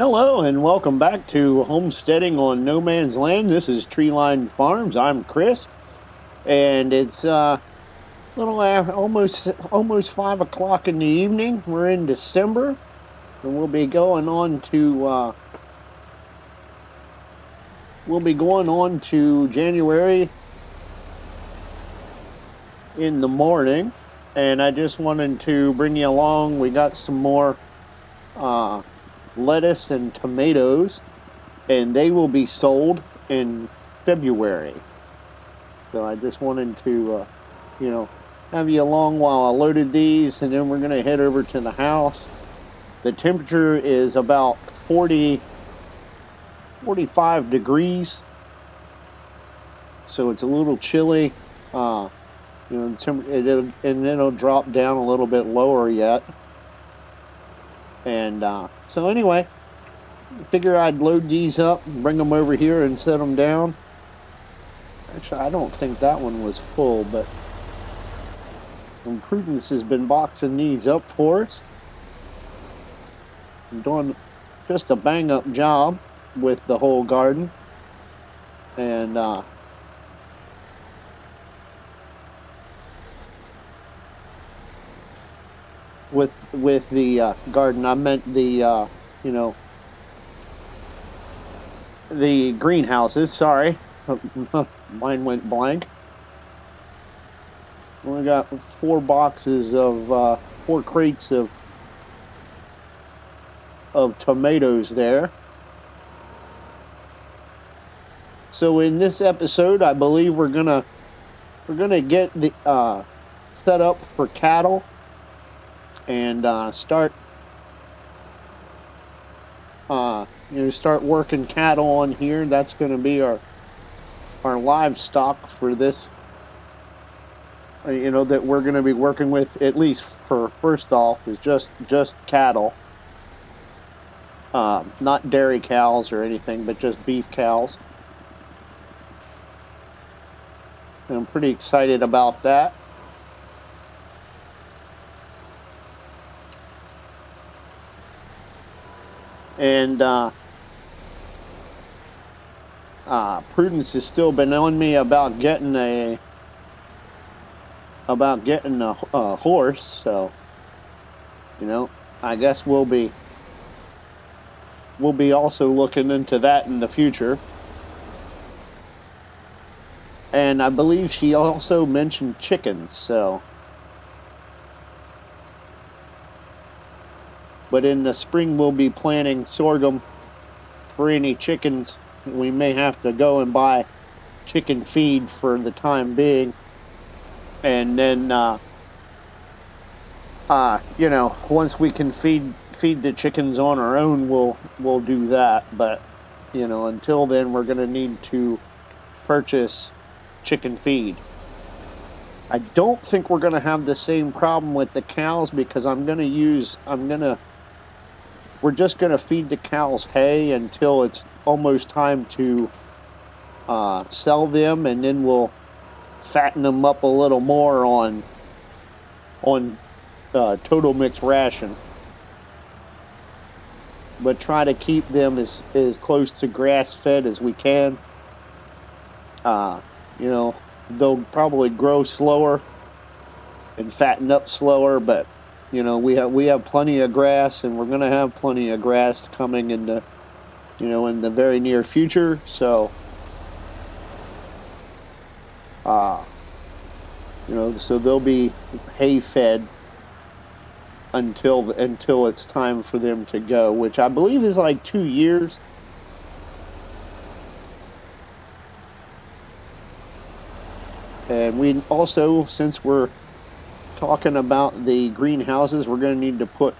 Hello and welcome back to Homesteading on No Man's Land. This is Treeline Farms. I'm Chris, and it's little after, almost 5 o'clock in the evening. We're in December, and we'll be going on to January in the morning. And I just wanted to bring you along. We got some more lettuce and tomatoes, and they will be sold in February. So I just wanted to, have you along while I loaded these, and then we're going to head over to the house. The temperature is about 45 degrees, so it's a little chilly. And it'll drop down a little bit lower yet. And so anyway, I figure I'd load these up and bring them over here and set them down. Actually, I don't think that one was full, but Prudence has been boxing these up for us. I'm doing just a bang-up job with the whole garden. And with the garden, I meant the the greenhouses. Sorry, mine went blank. We got 4 crates of tomatoes there. So in this episode, I believe we're gonna get the set up for cattle and start working cattle on here. That's going to be our livestock for this. That we're going to be working with, at least for first off, is just cattle, not dairy cows or anything, but just beef cows. And I'm pretty excited about that. And Prudence has still been on me about getting a horse. So, I guess we'll be also looking into that in the future. And I believe she also mentioned chickens. So. But in the spring, we'll be planting sorghum for any chickens. We may have to go and buy chicken feed for the time being. And then, once we can feed the chickens on our own, we'll do that. But, until then, we're going to need to purchase chicken feed. I don't think we're going to have the same problem with the cows because we're just going to feed the cows hay until it's almost time to sell them, and then we'll fatten them up a little more on total mix ration. But try to keep them as close to grass-fed as we can. They'll probably grow slower and fatten up slower, but we have plenty of grass, and we're going to have plenty of grass coming in the very near future. So, so they'll be hay fed until it's time for them to go, which I believe is like 2 years. And we also, since we're talking about the greenhouses, we're going to need to put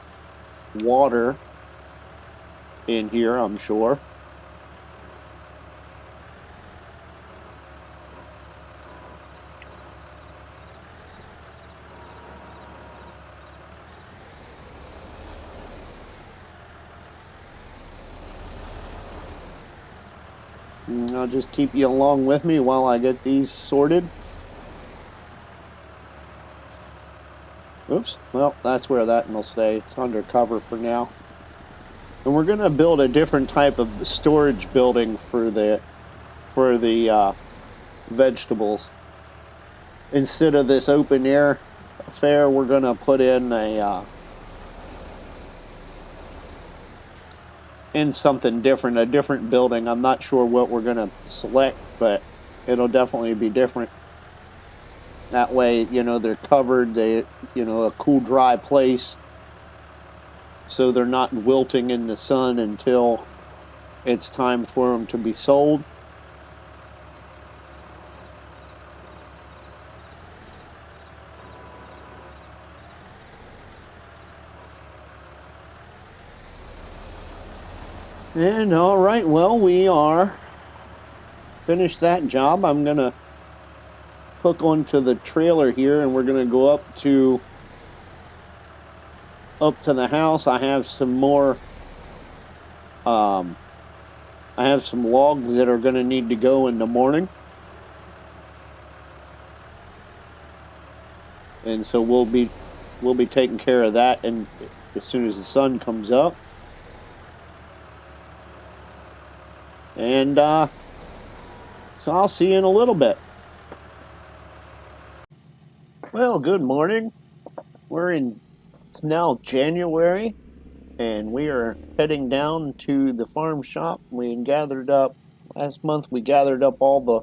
water in here, I'm sure. And I'll just keep you along with me while I get these sorted. Oops, well, that's where that one will stay. It's undercover for now. And we're going to build a different type of storage building for the vegetables. Instead of this open air affair, we're going to put in something different, a different building. I'm not sure what we're going to select, but it'll definitely be different. That way, they're covered, a cool, dry place, so they're not wilting in the sun until it's time for them to be sold. And all right, well, we are finished that job. I'm gonna hook onto the trailer here, and we're gonna go up to the house. I have some more. I have some logs that are gonna need to go in the morning, and so we'll be taking care of that, and as soon as the sun comes up. And so I'll see you in a little bit. Well, good morning. It's now January, and we are heading down to the farm shop. Last month we gathered up all the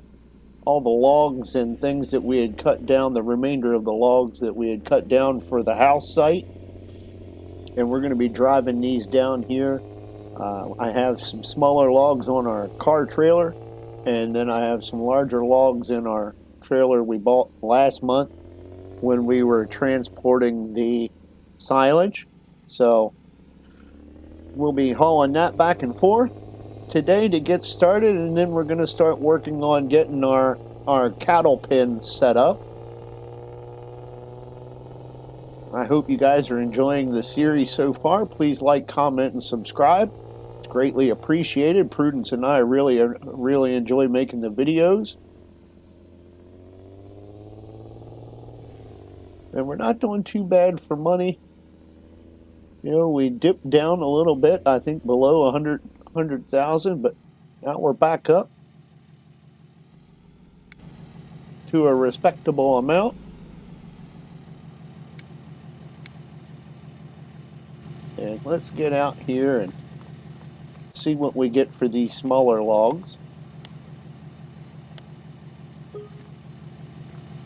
logs and things that we had cut down, the remainder of the logs that we had cut down for the house site. And we're going to be driving these down here. I have some smaller logs on our car trailer, and then I have some larger logs in our trailer we bought last month when we were transporting the silage. So we'll be hauling that back and forth today to get started, and then we're going to start working on getting our cattle pen set up. I hope you guys are enjoying the series so far. Please like, comment, and subscribe. It's greatly appreciated. Prudence and I really enjoy making the videos. And we're not doing too bad for money. We dipped down a little bit, I think below 100,000, but now we're back up to a respectable amount. And let's get out here and see what we get for these smaller logs.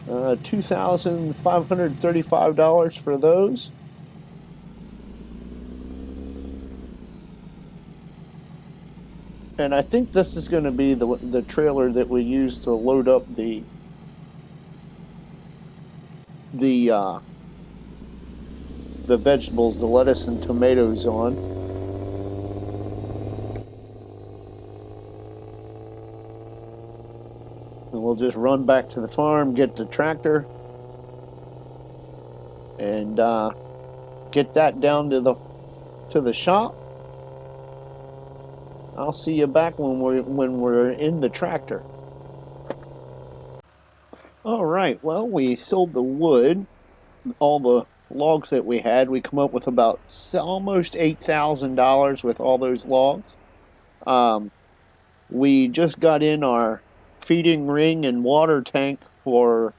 $2,535 for those. And I think this is going to be the trailer that we use to load up the vegetables, the lettuce and tomatoes on. And we'll just run back to the farm, get the tractor, and get that down to the shop. I'll see you back when we're in the tractor. All right. Well, we sold the wood, all the logs that we had. We come up with about almost $8,000 with all those logs. We just got in our feeding ring and water tank for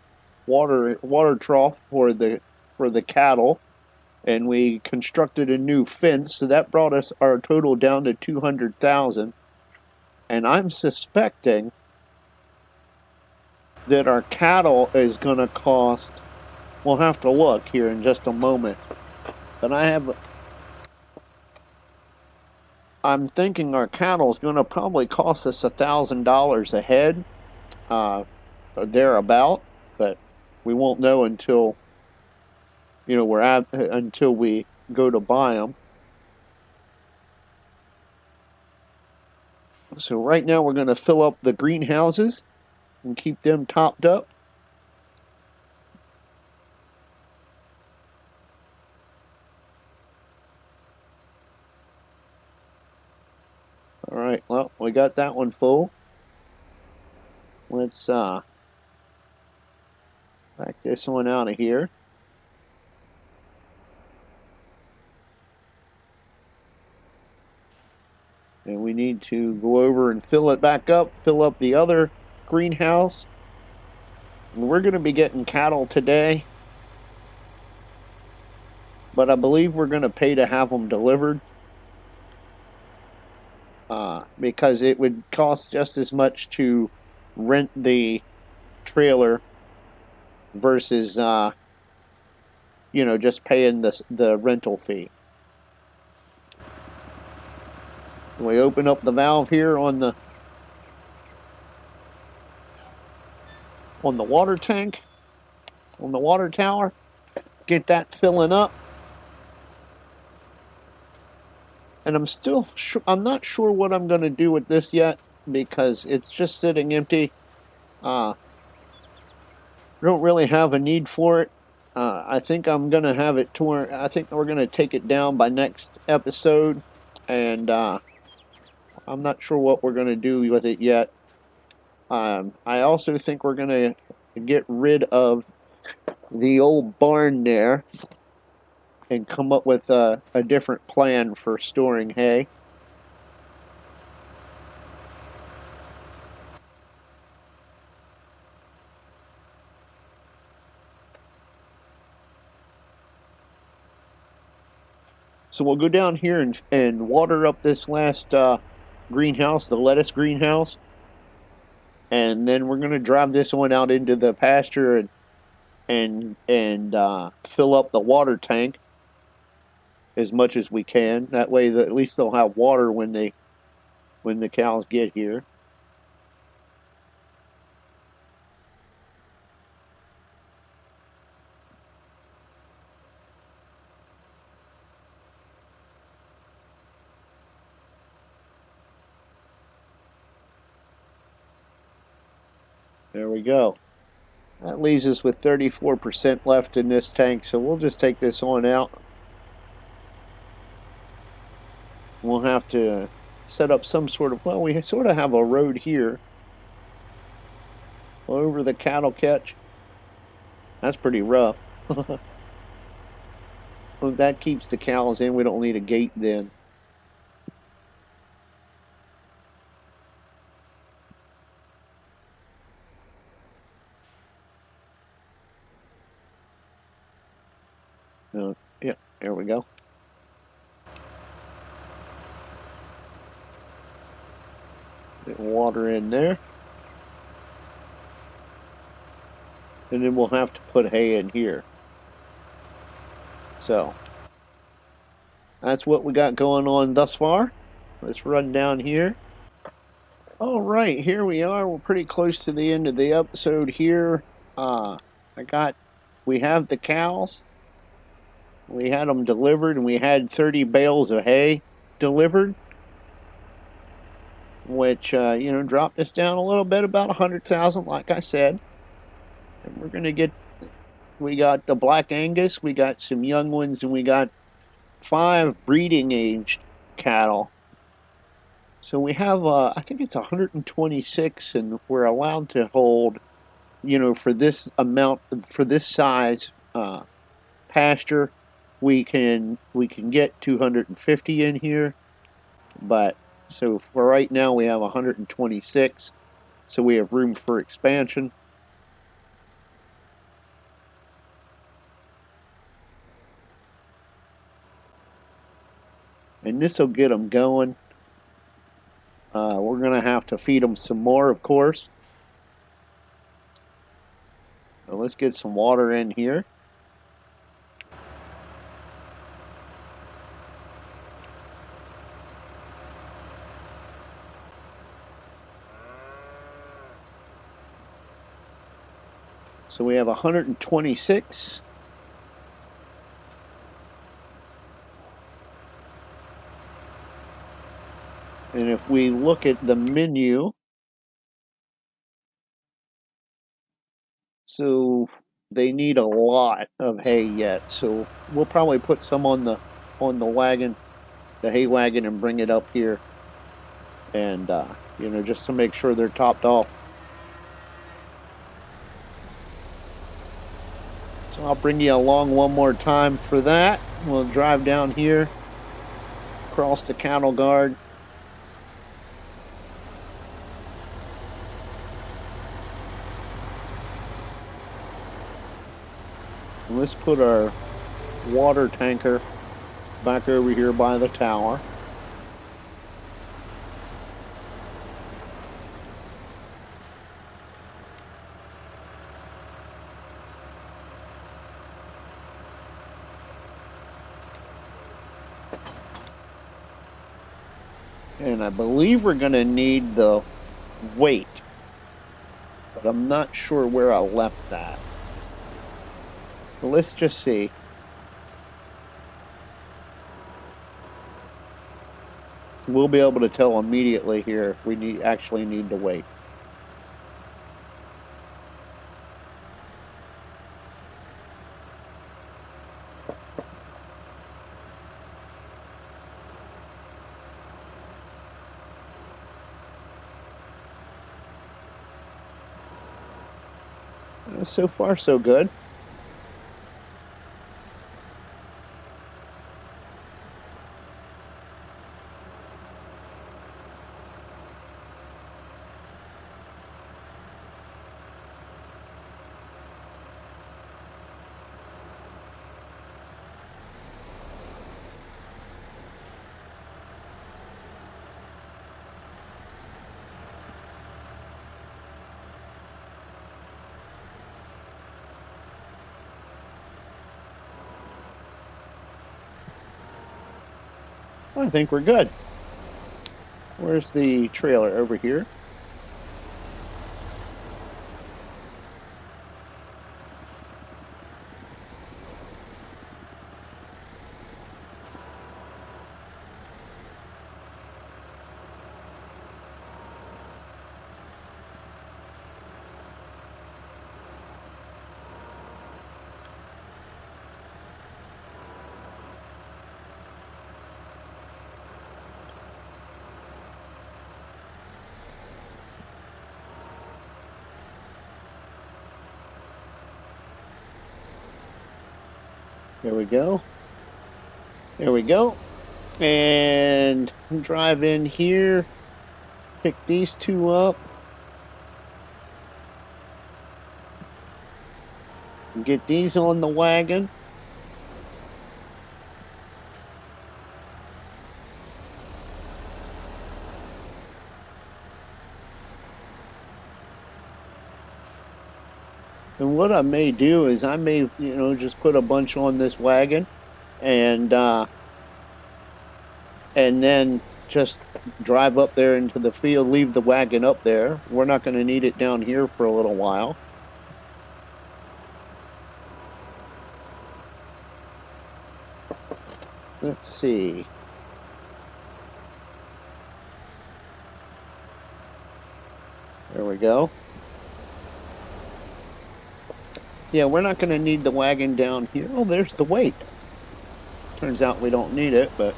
water trough for the cattle, and we constructed a new fence, so that brought us our total down to 200,000. And I'm suspecting that our cattle is going to cost. We'll have to look here in just a moment, but I'm thinking our cattle is going to probably cost us $1,000 a head, or thereabout, but we won't know until until we go to buy them. So right now we're going to fill up the greenhouses and keep them topped up. All right, well, we got that one full. Let's back this one out of here. . And we need to go over and fill it back up, fill up the other greenhouse. And we're going to be getting cattle today, but I believe we're going to pay to have them delivered, because it would cost just as much to rent the trailer versus just paying the rental fee. We open up the valve here on the water tank, on the water tower, get that filling up. And I'm not sure what I'm going to do with this yet, because it's just sitting empty. Don't really have a need for it. I think I'm going to have it torn. I think we're going to take it down by next episode, and I'm not sure what we're going to do with it yet. I also think we're going to get rid of the old barn there and come up with a different plan for storing hay. So we'll go down here and water up this last greenhouse, the lettuce greenhouse. And then we're going to drive this one out into the pasture and fill up the water tank as much as we can. That way, at least they'll have water when the cows get here. There we go. That leaves us with 34% left in this tank, so we'll just take this on out. We'll have to set up some sort of, well, we sort of have a road here over the cattle catch. That's pretty rough. Well, that keeps the cows in. We don't need a gate then. Yeah, there we go. Get water in there. And then we'll have to put hay in here. So, that's what we got going on thus far. Let's run down here. All right, here we are. We're pretty close to the end of the episode here. We have the cows. We had them delivered, and we had 30 bales of hay delivered, which dropped us down a little bit, about 100,000, like I said. And we're gonna get. We got the Black Angus. We got some young ones, and we got 5 breeding aged cattle. So we have, I think it's 126, and we're allowed to hold, for this amount, for this size pasture, we can get 250 in here. But so for right now, we have 126, so we have room for expansion. And this will get them going. We're going to have to feed them some more, of course. So let's get some water in here. So we have 126. And if we look at the menu, so they need a lot of hay yet. So we'll probably put some on the wagon, the hay wagon, and bring it up here. And just to make sure they're topped off. So I'll bring you along one more time for that. We'll drive down here, across the cattle guard. let's put our water tanker back over here by the tower. And I believe we're going to need the weight, but I'm not sure where I left that. So let's just see. We'll be able to tell immediately here if we actually need to wait. So far, so good. I think we're good. Where's the trailer? Over here. There we go. There we go. And drive in here. Pick these two up. Get these on the wagon. And what I may do is I may, just put a bunch on this wagon and then just drive up there into the field, leave the wagon up there. We're not going to need it down here for a little while. Let's see. There we go. Yeah, we're not going to need the wagon down here. Oh, there's the weight. Turns out we don't need it, but...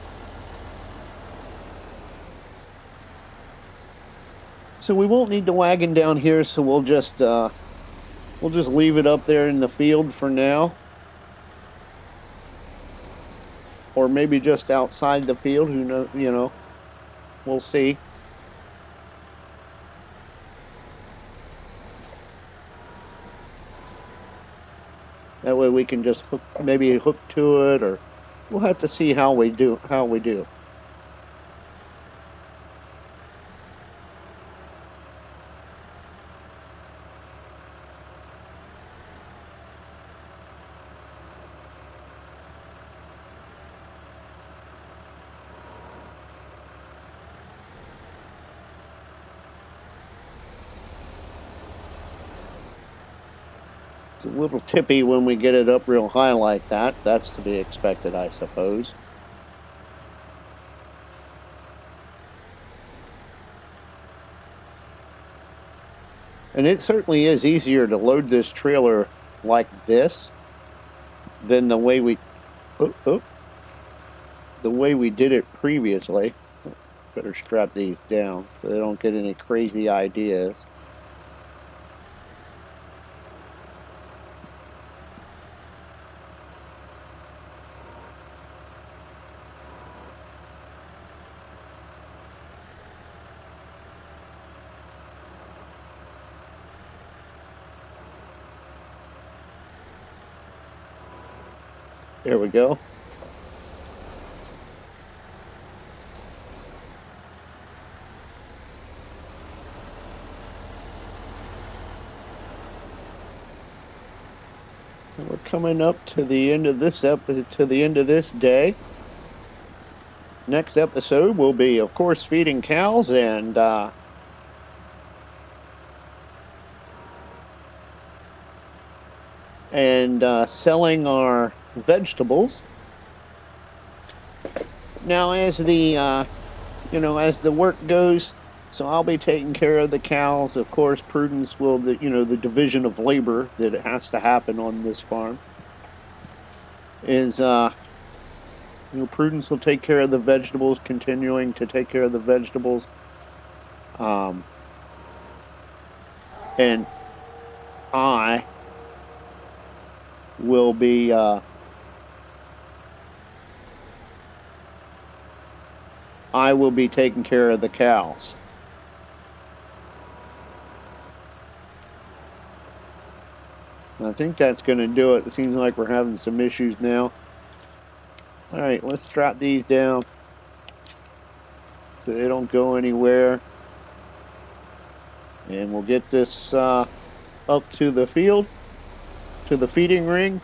So we won't need the wagon down here, so we'll just leave it up there in the field for now. Or maybe just outside the field, who knows, we'll see. That way we can just maybe hook to it, or we'll have to see how we do. It's a little tippy when we get it up real high like that. That's to be expected, I suppose. And it certainly is easier to load this trailer like this than the way we did it previously. Better strap these down so they don't get any crazy ideas. There we go. And we're coming up to the end of this day. Next episode will be, of course, feeding cows and selling our vegetables. Now, as the work goes, so I'll be taking care of the cows. Of course, Prudence will the division of labor that it has to happen on this farm is Prudence will take care of the vegetables, continuing to take care of the vegetables, um, and I will be taking care of the cows. I think that's going to do it. It seems like we're having some issues now. All right, let's drop these down so they don't go anywhere. And we'll get this up to the field, to the feeding ring.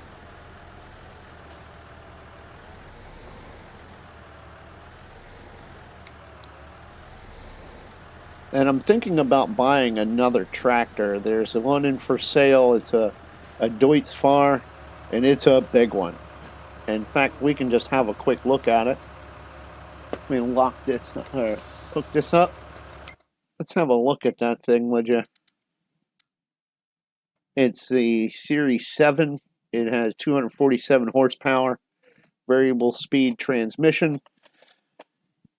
And I'm thinking about buying another tractor. There's one in for sale. It's a Deutz Fahr, and it's a big one. In fact, we can just have a quick look at it. Let me lock this up, or hook this up. Let's have a look at that thing, would you? It's the Series 7. It has 247 horsepower, variable speed transmission,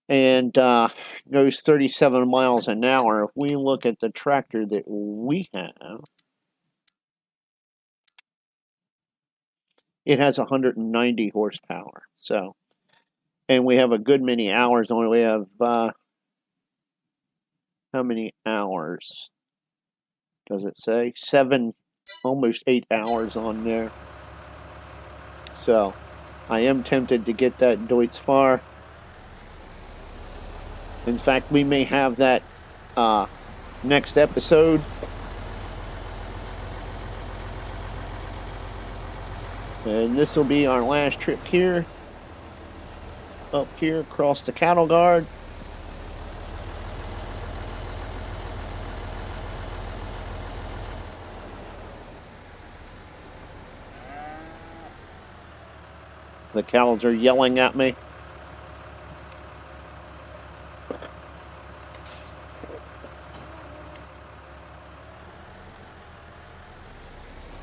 and goes 37 miles an hour. If we look at the tractor that we have, it has 190 horsepower. So, and we have a good many hours on it. We have how many hours does it say? 7, almost 8 hours on there. So, I am tempted to get that Deutz Fahr. In fact, we may have that next episode. And this will be our last trip here. Up here across the cattle guard. The cows are yelling at me.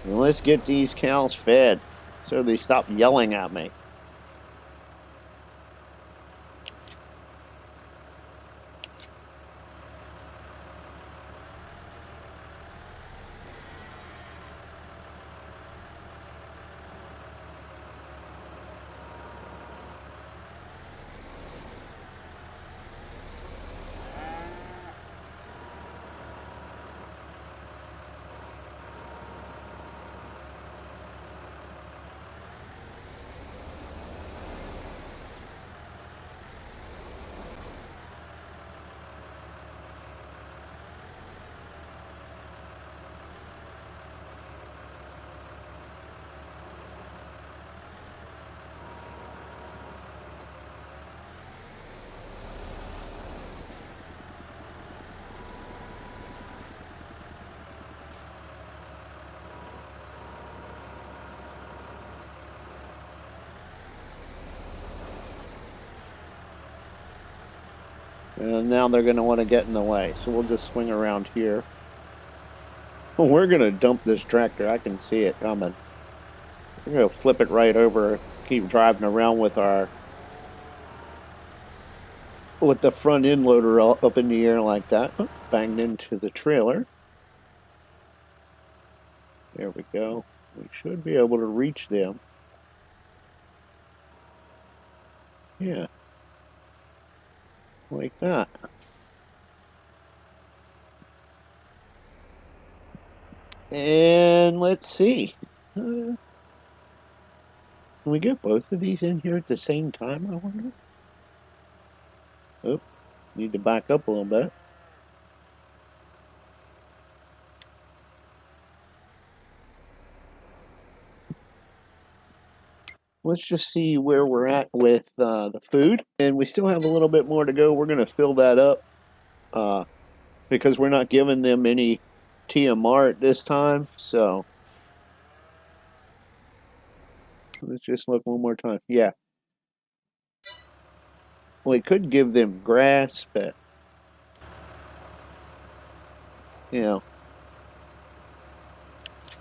And let's get these cows fed so they stop yelling at me. And now they're going to want to get in the way. So we'll just swing around here. Oh, we're going to dump this tractor. I can see it coming. We're going to flip it right over. Keep driving around with the front end loader up in the air like that. Oh, banged into the trailer. There we go. We should be able to reach them. Yeah. Like that. And let's see. Can we get both of these in here at the same time, I wonder? Oh, need to back up a little bit. Let's just see where we're at with the food. And we still have a little bit more to go. We're going to fill that up because we're not giving them any TMR at this time. So let's just look one more time. Yeah. We could give them grass, but, you know,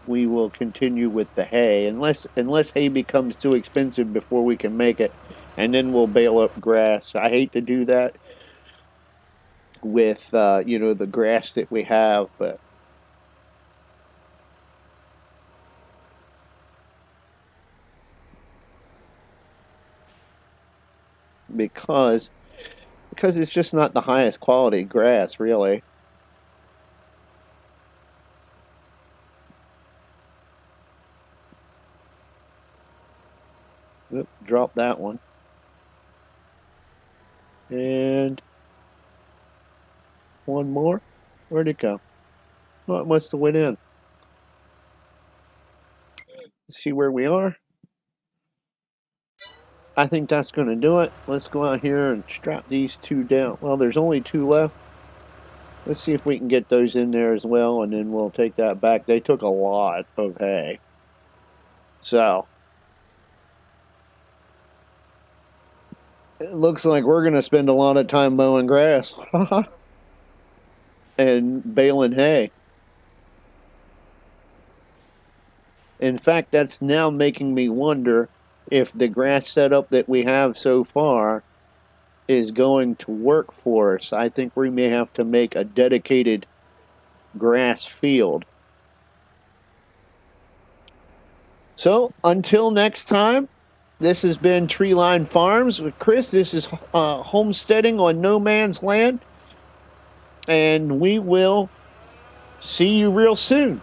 we will continue with the hay unless hay becomes too expensive before we can make it, and then we'll bale up grass. I hate to do that with the grass that we have, but because it's just not the highest quality grass, really. Oop, drop that one. And one more. Where'd it go? Oh, it must have went in. Let's see where we are. I think that's going to do it. Let's go out here and strap these two down. Well, there's only two left. Let's see if we can get those in there as well, and then we'll take that back. They took a lot of hay. So it looks like we're going to spend a lot of time mowing grass and baling hay. In fact, that's now making me wonder if the grass setup that we have so far is going to work for us. I think we may have to make a dedicated grass field. So until next time, this has been Treeline Farms with Chris. This is homesteading on no man's land, and we will see you real soon.